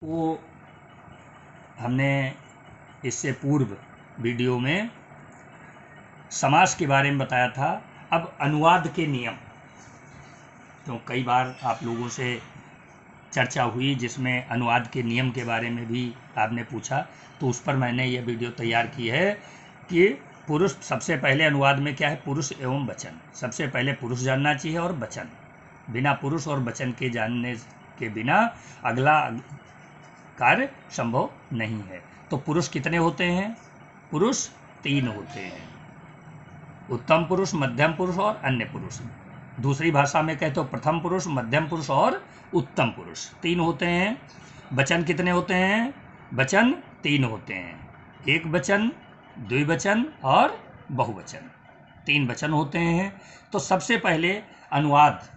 वो हमने इससे पूर्व वीडियो में समास के बारे में बताया था। अब अनुवाद के नियम, तो कई बार आप लोगों से चर्चा हुई जिसमें अनुवाद के नियम के बारे में भी आपने पूछा, तो उस पर मैंने ये वीडियो तैयार की है कि पुरुष सबसे पहले अनुवाद में क्या है, पुरुष एवं वचन। सबसे पहले पुरुष जानना चाहिए और वचन। बिना पुरुष और वचन के जानने के बिना अगला कार्य संभव नहीं है। तो पुरुष कितने होते हैं? पुरुष 3 होते हैं, उत्तम पुरुष, मध्यम पुरुष और अन्य पुरुष। दूसरी भाषा में कहते हो प्रथम पुरुष, मध्यम पुरुष और उत्तम पुरुष 3 होते हैं। वचन कितने होते हैं? वचन 3 होते हैं, एक वचन, द्विवचन और बहुवचन। 3 वचन होते हैं। तो सबसे पहले अनुवाद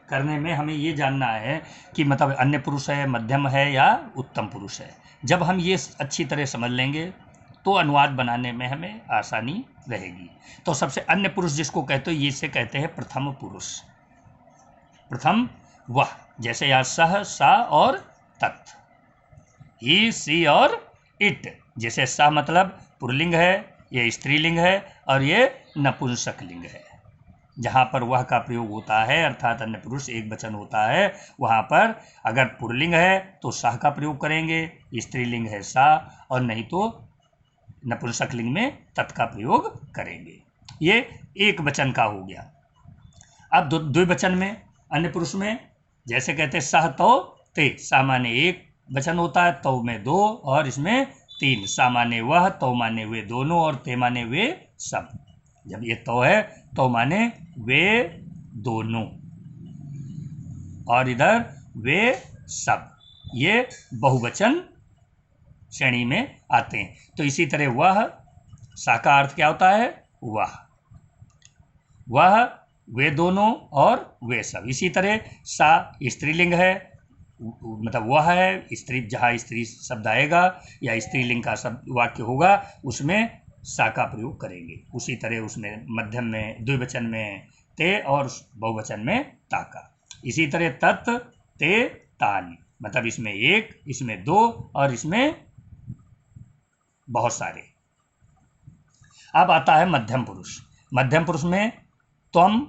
करने में हमें ये जानना है कि मतलब अन्य पुरुष है, मध्यम है या उत्तम पुरुष है। जब हम ये अच्छी तरह समझ लेंगे तो अनुवाद बनाने में हमें आसानी रहेगी। तो सबसे अन्य पुरुष जिसको कहते हो, ये से कहते हैं प्रथम पुरुष। प्रथम वह, जैसे यहाँ सह, सा और तत्, ही, सी और इट। जैसे सा मतलब पुल्लिंग है, ये स्त्रीलिंग है और ये नपुंसकलिंग है। जहाँ पर वह का प्रयोग होता है अर्थात अन्य पुरुष एक वचन होता है, वहाँ पर अगर पुल्लिंग है तो साह का प्रयोग करेंगे, स्त्रीलिंग है सा, और नहीं तो नपुंसकलिंग में तत् का प्रयोग करेंगे। ये एक वचन का हो गया। अब द्विवचन में, अन्य पुरुष में जैसे कहते सह तो ते, सा माने एक वचन होता है, तो में 2 और इसमें 3। सा माने वह, तो माने वे दोनों और ते माने वे सब। जब ये तो है तो माने वे दोनों और इधर वे सब, ये बहुवचन श्रेणी में आते हैं। तो इसी तरह वह, सा का अर्थ क्या होता है? वह, वे दोनों और वे सब। इसी तरह सा स्त्रीलिंग है, मतलब वह है, स्त्री जहाँ स्त्री शब्द आएगा या स्त्रीलिंग का शब्द वाक्य होगा उसमें सा का प्रयोग करेंगे। उसी तरह उसमें मध्यम में, द्विवचन में ते और बहुवचन में ता का। इसी तरह तत्, ते, तान, मतलब इसमें एक, इसमें 2 और इसमें बहुत सारे। अब आता है मध्यम पुरुष। मध्यम पुरुष में त्वम,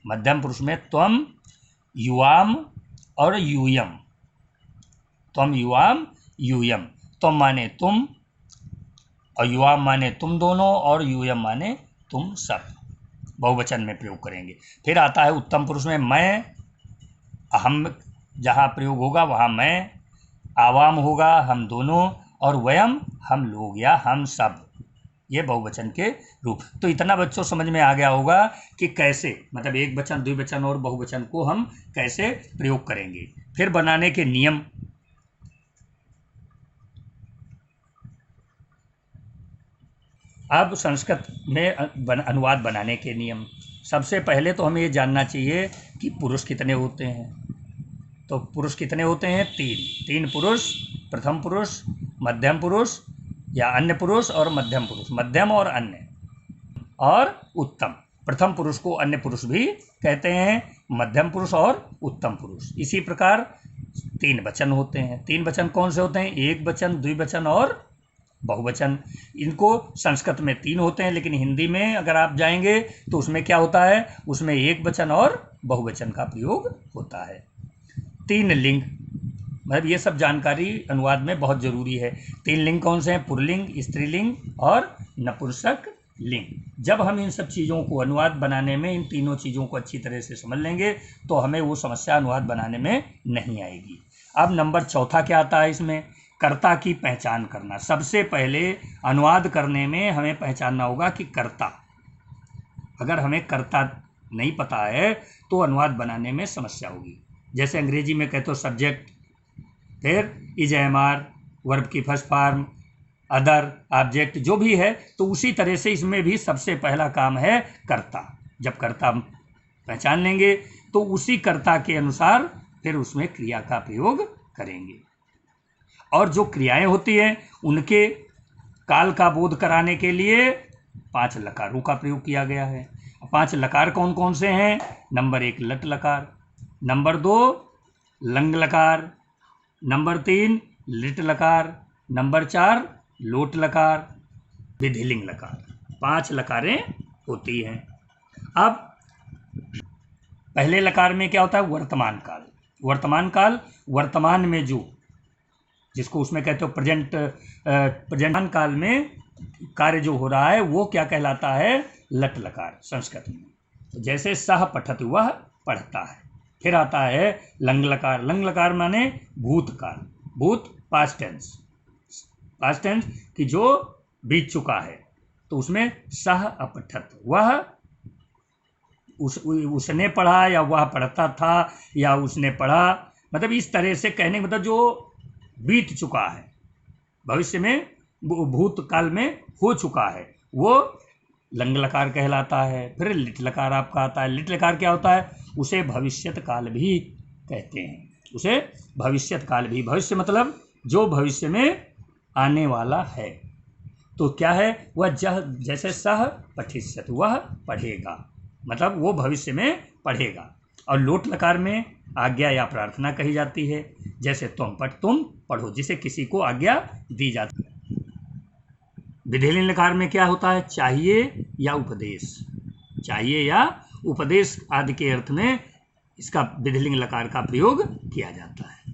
मध्यम पुरुष में त्वम, युवाम और यूयम। त्वम, युवाम, यूयम। त्वम माने तुम और युवाम माने तुम दोनों और यूयम माने तुम सब, बहुवचन में प्रयोग करेंगे। फिर आता है उत्तम पुरुष में मैं, हम जहाँ प्रयोग होगा वहाँ मैं, आवाम होगा हम दोनों, और वयम हम लोग या हम सब, ये बहुवचन के रूप। तो इतना बच्चों समझ में आ गया होगा कि कैसे, मतलब एक वचन, द्विवचन और बहुवचन को हम कैसे प्रयोग करेंगे। फिर बनाने के नियम। अब संस्कृत में अनुवाद बनाने के नियम। सबसे पहले तो हमें ये जानना चाहिए कि पुरुष कितने होते हैं। तो पुरुष कितने होते हैं? 3 पुरुष, प्रथम पुरुष, मध्यम पुरुष या अन्य पुरुष और मध्यम पुरुष, मध्यम और अन्य और उत्तम। प्रथम पुरुष को अन्य पुरुष भी कहते हैं, मध्यम पुरुष और उत्तम पुरुष। इसी प्रकार 3 वचन होते हैं। 3 वचन कौन से होते हैं? एक वचन, द्विवचन और बहुवचन। इनको संस्कृत में 3 होते हैं, लेकिन हिंदी में अगर आप जाएंगे तो उसमें क्या होता है? उसमें एक वचन और बहुवचन का प्रयोग होता है। 3 लिंग, मतलब ये सब जानकारी अनुवाद में बहुत जरूरी है। 3 लिंग कौन से हैं? पुल्लिंग, स्त्रीलिंग और नपुंसक लिंग। जब हम इन सब चीज़ों को अनुवाद बनाने में, इन तीनों चीज़ों को अच्छी तरह से समझ लेंगे तो हमें वो समस्या अनुवाद बनाने में नहीं आएगी। अब नंबर 4 क्या आता है इसमें? कर्ता की पहचान करना। सबसे पहले अनुवाद करने में हमें पहचानना होगा कि कर्ता, अगर हमें कर्ता नहीं पता है तो अनुवाद बनाने में समस्या होगी। जैसे अंग्रेजी में कहते हो सब्जेक्ट, फिर इज, एम, आर, वर्ब की फर्स्ट फॉर्म, अदर, ऑब्जेक्ट, जो भी है, तो उसी तरह से इसमें भी सबसे पहला काम है कर्ता। जब कर्ता पहचान लेंगे तो उसी कर्ता के अनुसार फिर उसमें क्रिया का प्रयोग करेंगे। और जो क्रियाएं होती हैं उनके काल का बोध कराने के लिए 5 लकारों का प्रयोग किया गया है। 5 लकार कौन कौन से हैं? नंबर 1 लट लकार, नंबर 2 लंग लकार, नंबर 3 लिट लकार, नंबर 4 लोट लकार, विधिलिंग लकार। 5 लकारें होती हैं। अब पहले लकार में क्या होता है? वर्तमान काल। वर्तमान काल, वर्तमान में जो, जिसको उसमें कहते हो प्रेजेंट काल में कार्य जो हो रहा है वो क्या कहलाता है? लट लकार संस्कृत में। तो जैसे सह पठत, वह पढ़ता है। फिर आता है लंग लकार। लंग लकार माने भूतकाल, भूत पास्ट टेंस, पास्ट टेंस कि जो बीत चुका है। तो उसमें सह अपठत, वह उसने पढ़ा या वह पढ़ता था या उसने पढ़ा, मतलब इस तरह से कहने का मतलब जो बीत चुका है, भविष्य में भूतकाल में हो चुका है, वो लंग लकार कहलाता है। फिर लिट लकार आपका आता है। लिट लकार क्या होता है? उसे भविष्यत काल भी कहते हैं। उसे भविष्यत काल भी, भविष्य मतलब जो भविष्य में आने वाला है। तो क्या है? वह जैसे सह पठिष्यत, वह पढ़ेगा, मतलब वो भविष्य में पढ़ेगा। और लोट लकार में आज्ञा या प्रार्थना कही जाती है। जैसे तुम पढ़ो, जिसे किसी को आज्ञा दी जाती है। विधिलिंग लकार में क्या होता है? चाहिए या उपदेश, चाहिए या उपदेश आदि के अर्थ में इसका विधिलिंग लकार का प्रयोग किया जाता है।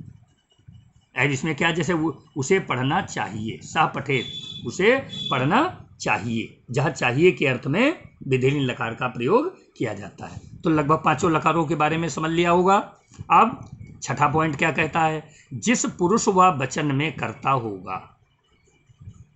अब इसमें क्या, जैसे उसे पढ़ना चाहिए, सा पठेत, उसे पढ़ना चाहिए, जहाँ चाहिए के अर्थ में विधिलिंग लकार का प्रयोग किया जाता है। तो लगभग 5 लकारों के बारे में समझ लिया होगा। अब छठा पॉइंट क्या कहता है? जिस पुरुष व वचन में कर्ता होगा।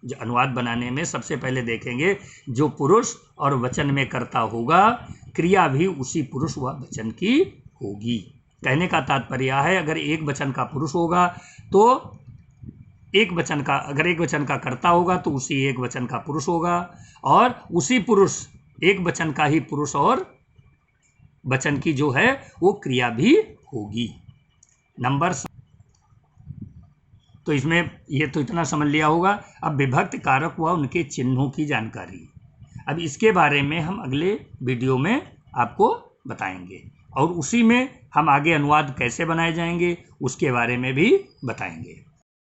जो अनुवाद बनाने में सबसे पहले देखेंगे, जो पुरुष और वचन में कर्ता होगा, क्रिया भी उसी पुरुष व वचन की होगी। कहने का तात्पर्य है, अगर एक वचन का पुरुष होगा तो एक वचन का, अगर एक वचन का कर्ता होगा तो उसी एक वचन का पुरुष होगा, और उसी पुरुष, एक वचन का ही पुरुष और वचन की जो है वो क्रिया भी होगी। नंबर, तो इसमें ये तो इतना समझ लिया होगा। अब विभक्त कारक व उनके चिन्हों की जानकारी, अब इसके बारे में हम अगले वीडियो में आपको बताएंगे, और उसी में हम आगे अनुवाद कैसे बनाए जाएंगे उसके बारे में भी बताएंगे।